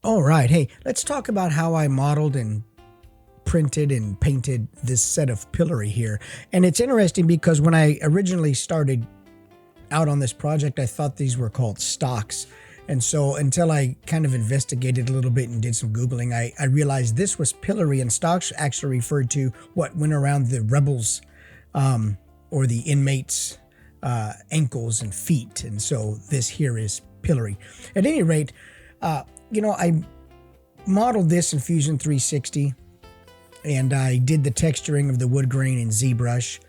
All right, hey, let's talk about how I modeled and printed and painted this set of Pillory here. And it's interesting because when I originally started out on this project, I thought these were called stocks. And so until I kind of investigated a little bit and did some Googling, I realized this was Pillory, and stocks actually referred to what went around the rebels or the inmates' ankles and feet. And so this here is Pillory. At any rate, I modeled this in Fusion 360, and I did the texturing of the wood grain in Zbrush.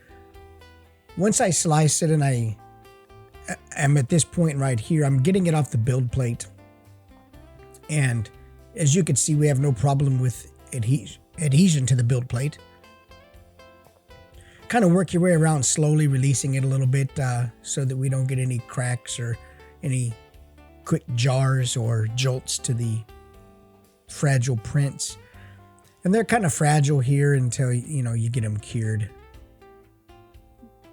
Once I slice it, and I'm at this point right here, I'm getting it off the build plate. And as you can see, we have no problem with adhesion to the build plate. Kind of work your way around slowly, releasing it a little bit so that we don't get any cracks or any quick jars or jolts to the fragile prints. And they're kind of fragile here until you get them cured.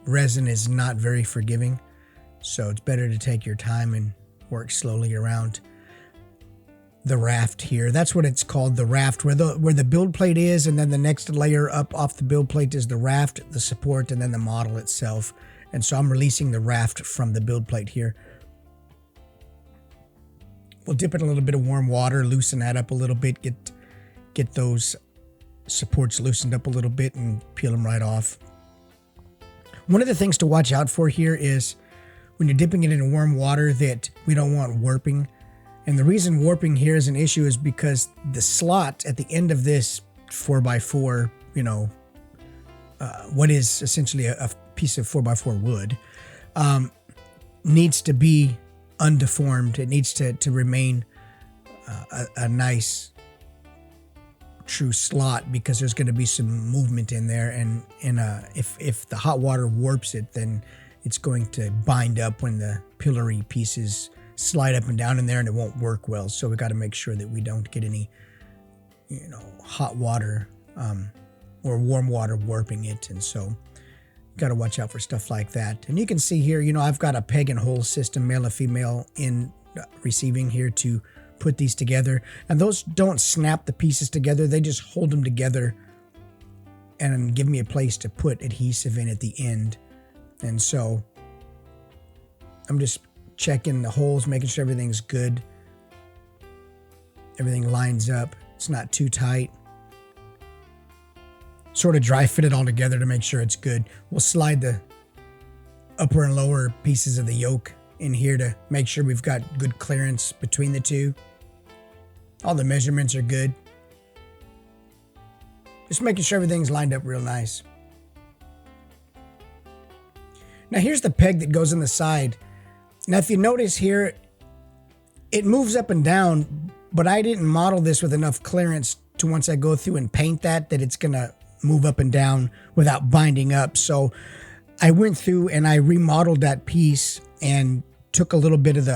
Resin is not very forgiving, so it's better to take your time and work slowly around the raft here. That's what it's called, the raft, where the build plate is, and then the next layer up off the build plate is the raft, the support, and then the model itself. And so I'm releasing the raft from the build plate here. We'll dip it in a little bit of warm water, loosen that up a little bit, get those supports loosened up a little bit, and peel them right off. One of the things to watch out for here is when you're dipping it in warm water that we don't want warping. And the reason warping here is an issue is because the slot at the end of this 4x4, what is essentially a piece of 4x4 wood, needs to be undeformed. It needs to remain a nice true slot, because there's going to be some movement in there, and if the hot water warps it, then it's going to bind up when the Pillory pieces slide up and down in there, and it won't work well. So we got to make sure that we don't get any hot water or warm water warping it. And so got to watch out for stuff like that. And you can see here, I've got a peg and hole system, male and female, in receiving here to put these together. And those don't snap the pieces together. They just hold them together and give me a place to put adhesive in at the end. And so I'm just checking the holes, making sure everything's good. Everything lines up. It's not too tight. Sort of dry fit it all together to make sure it's good. We'll slide the upper and lower pieces of the yoke in here to make sure we've got good clearance between the two. All the measurements are good. Just making sure everything's lined up real nice. Now here's the peg that goes in the side. Now if you notice here, it moves up and down, but I didn't model this with enough clearance to, once I go through and paint that it's gonna move up and down without binding up. So I went through and I remodeled that piece and took a little bit of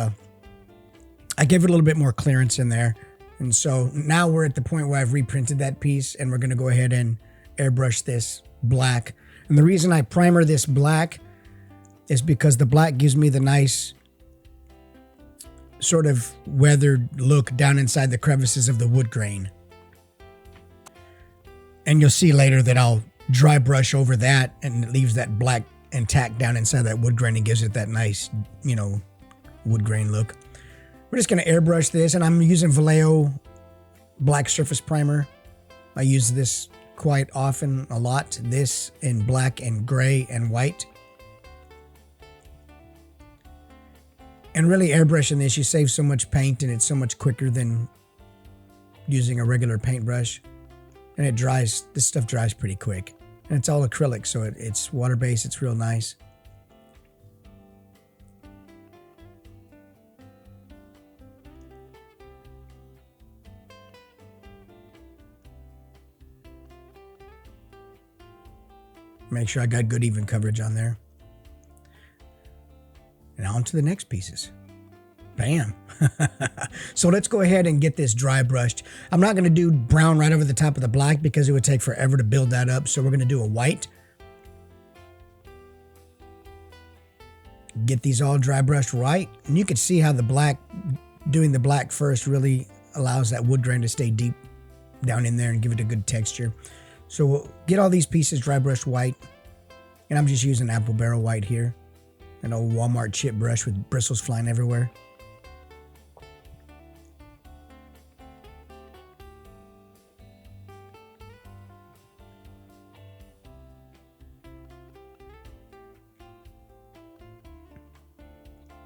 I gave it a little bit more clearance in there. And so now we're at the point where I've reprinted that piece, and we're gonna go ahead and airbrush this black. And the reason I primer this black is because the black gives me the nice sort of weathered look down inside the crevices of the wood grain. And you'll see later that I'll dry brush over that, and it leaves that black intact down inside that wood grain and gives it that nice, wood grain look. We're just going to airbrush this, and I'm using Vallejo black surface primer. I use this quite often, a lot. This in black and gray and white. And really airbrushing this, you save so much paint, and it's so much quicker than using a regular paintbrush. And it dries, this stuff dries pretty quick. And it's all acrylic, so it's water-based, it's real nice. Make sure I got good even coverage on there. And on to the next pieces. Bam. So let's go ahead and get this dry brushed. I'm not going to do brown right over the top of the black because it would take forever to build that up. So we're going to do a white. Get these all dry brushed right. And you can see how the black, doing the black first really allows that wood grain to stay deep down in there and give it a good texture. So we'll get all these pieces dry brushed white, and I'm just using apple barrel white here, an old Walmart chip brush with bristles flying everywhere.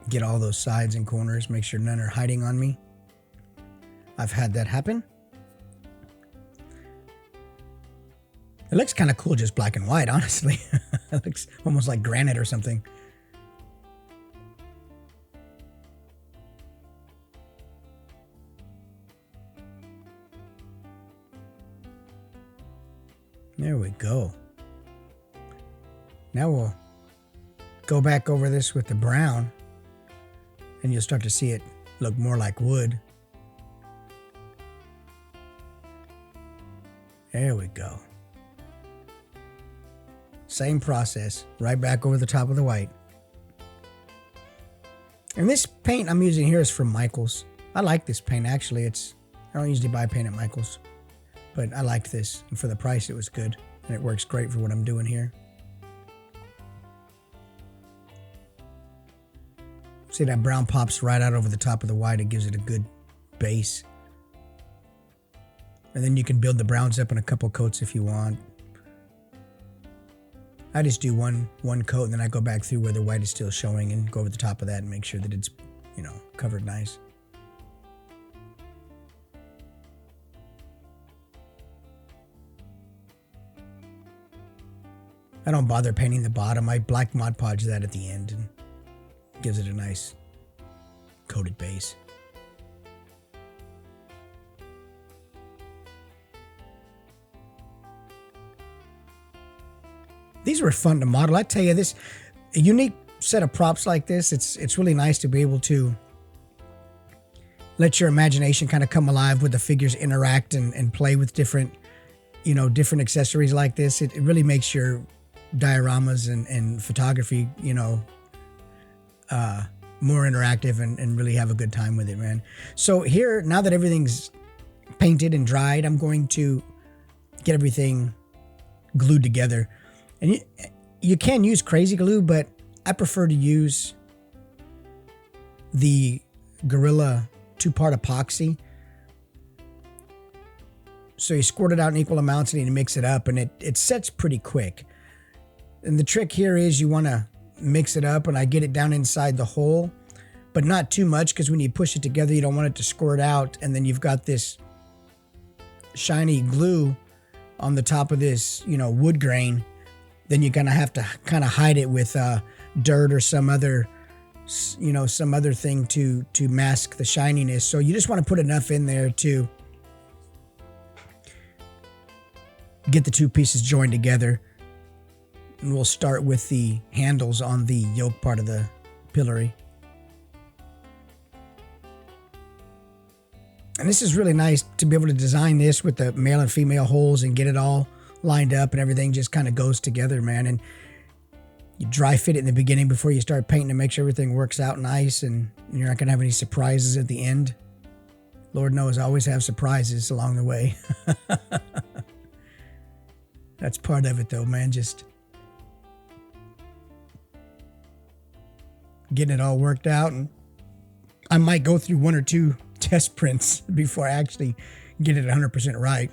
Get all those sides and corners, make sure none are hiding on me. I've had that happen. It looks kind of cool just black and white, honestly. It looks almost like granite or something. There we go. Now we'll go back over this with the brown, and you'll start to see it look more like wood. There we go. Same process, right back over the top of the white. And this paint I'm using here is from Michaels. I like this paint, actually. I don't usually buy paint at Michaels, but I liked this, and for the price it was good, and it works great for what I'm doing here. See, that brown pops right out over the top of the white. It gives it a good base. And then you can build the browns up in a couple coats if you want. I just do one coat, and then I go back through where the white is still showing and go over the top of that and make sure that it's, covered nice. I don't bother painting the bottom. I black Mod Podge that at the end and gives it a nice coated base. These were fun to model. I tell you, a unique set of props like this, it's really nice to be able to let your imagination kind of come alive with the figures, interact and play with different accessories like this. It really makes your dioramas and photography, more interactive and really have a good time with it, man. So here, now that everything's painted and dried, I'm going to get everything glued together. And you can use crazy glue, but I prefer to use the Gorilla 2-part epoxy. So you squirt it out in equal amounts and you mix it up, and it sets pretty quick. And the trick here is you want to mix it up, and I get it down inside the hole, but not too much, because when you push it together, you don't want it to squirt out, and then you've got this shiny glue on the top of this, wood grain. Then you're gonna have to kind of hide it with dirt or some other thing to mask the shininess. So you just want to put enough in there to get the two pieces joined together. And we'll start with the handles on the yoke part of the pillory. And this is really nice to be able to design this with the male and female holes and get it all lined up, and everything just kind of goes together, man. And you dry fit it in the beginning before you start painting to make sure everything works out nice, and you're not going to have any surprises at the end. Lord knows I always have surprises along the way. That's part of it though, man. Just getting it all worked out, and I might go through 1 or 2 test prints before I actually get it 100% right.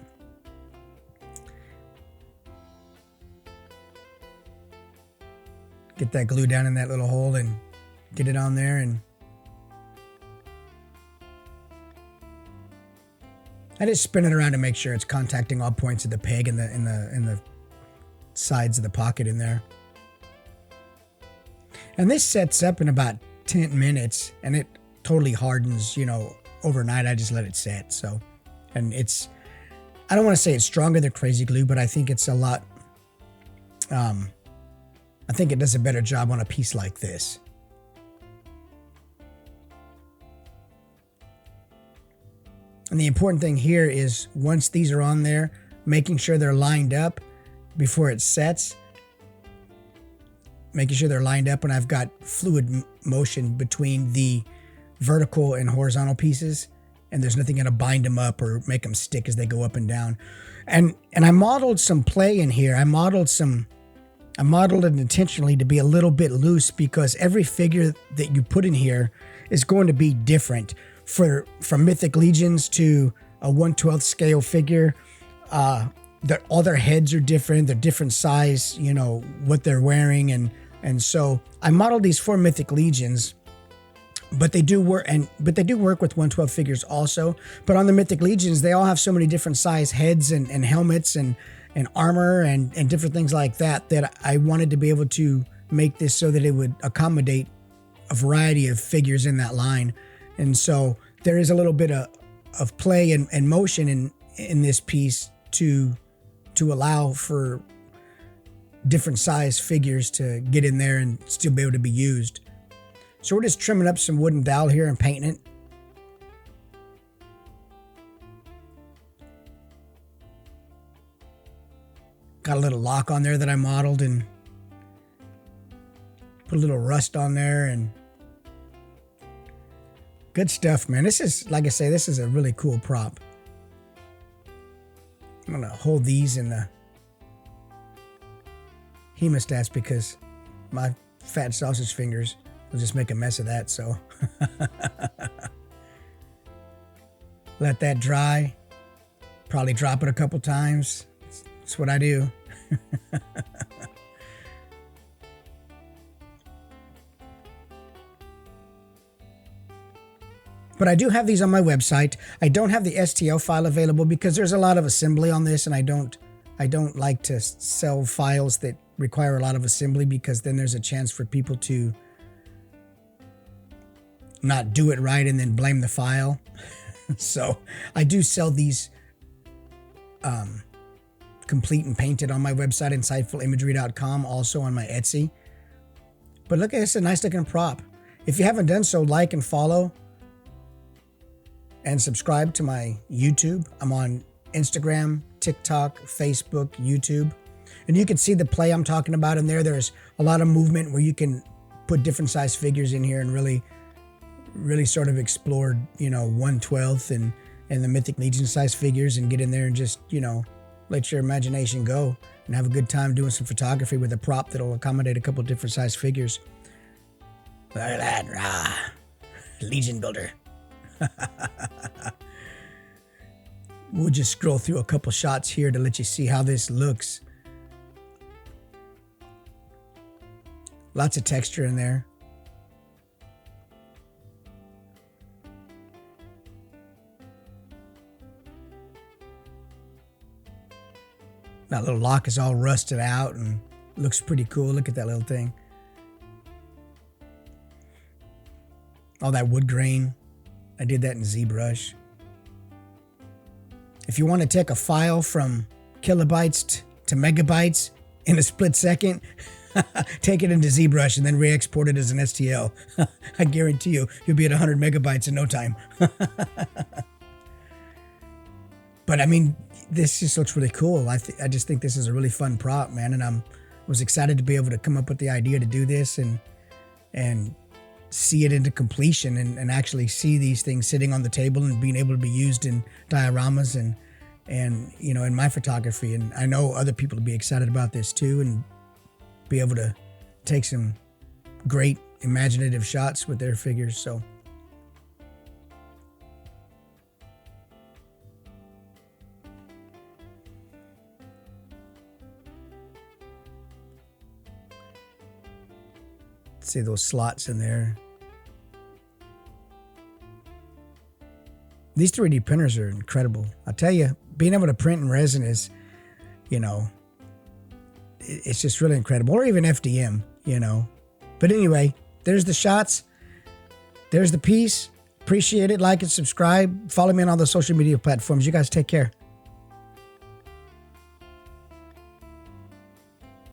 Get that glue down in that little hole and get it on there, and I just spin it around to make sure it's contacting all points of the peg and the sides of the pocket in there. And this sets up in about 10 minutes, and it totally hardens, overnight. I just let it set. So, and I don't want to say it's stronger than crazy glue, but I think it's a lot, I think it does a better job on a piece like this. And the important thing here is once these are on there, making sure they're lined up before it sets. Making sure they're lined up, and I've got fluid motion between the vertical and horizontal pieces. and there's nothing going to bind them up or make them stick as they go up and down. And I modeled some play in here. I modeled it intentionally to be a little bit loose, because every figure that you put in here is going to be different. From Mythic Legions to a 1/12 scale figure, all their heads are different. They're different size, you know, what they're wearing. And so I modeled these 4 Mythic Legions, but they do work with 1/12 figures also. But on the Mythic Legions, they all have so many different size heads and helmets and armor and different things like that, that I wanted to be able to make this so that it would accommodate a variety of figures in that line. And so there is a little bit of play and motion in this piece to allow for different size figures to get in there and still be able to be used. So we're just trimming up some wooden dowel here and painting it. Got a little lock on there that I modeled and put a little rust on there, and good stuff, man. This is, like I say, this is a really cool prop. I'm going to hold these in the hemostats because my fat sausage fingers will just make a mess of that. So let that dry. Probably drop it a couple times. That's what I do. But I do have these on my website. I don't have the STL file available because there's a lot of assembly on this, and I don't like to sell files that require a lot of assembly, because then there's a chance for people to not do it right and then blame the file. So I do sell these complete and painted on my website, insightfulimagery.com, also on my Etsy. But look at this, a nice looking prop. If you haven't done so, like and follow and subscribe to my YouTube. I'm on Instagram, TikTok, Facebook, YouTube. And you can see the play I'm talking about in there. There's a lot of movement where you can put different size figures in here and really sort of explore, you know, 1/12 and the Mythic Legion size figures, and get in there and just, you know, let your imagination go and have a good time doing some photography with a prop that'll accommodate a couple different size figures. Look at that, rah, Legion builder. We'll just scroll through a couple shots here to let you see how this looks. Lots of texture in there. That little lock is all rusted out and looks pretty cool. Look at that little thing. All that wood grain. I did that in Zbrush. If you want to take a file from kilobytes to megabytes in a split second, take it into Zbrush and then re-export it as an STL. I guarantee you'll be at 100 megabytes in no time. But I mean, this just looks really cool. I just think this is a really fun prop, man. And I was excited to be able to come up with the idea to do this and see it into completion and actually see these things sitting on the table and being able to be used in dioramas and you know, in my photography. And I know other people will be excited about this too, and be able to take some great imaginative shots with their figures. So see those slots in there. These 3D printers are incredible. I'll tell you, being able to print in resin is, you know, it's just really incredible. Or even FDM, you know. But anyway, there's the shots. There's the piece. Appreciate it. Like and subscribe. Follow me on all the social media platforms. You guys take care.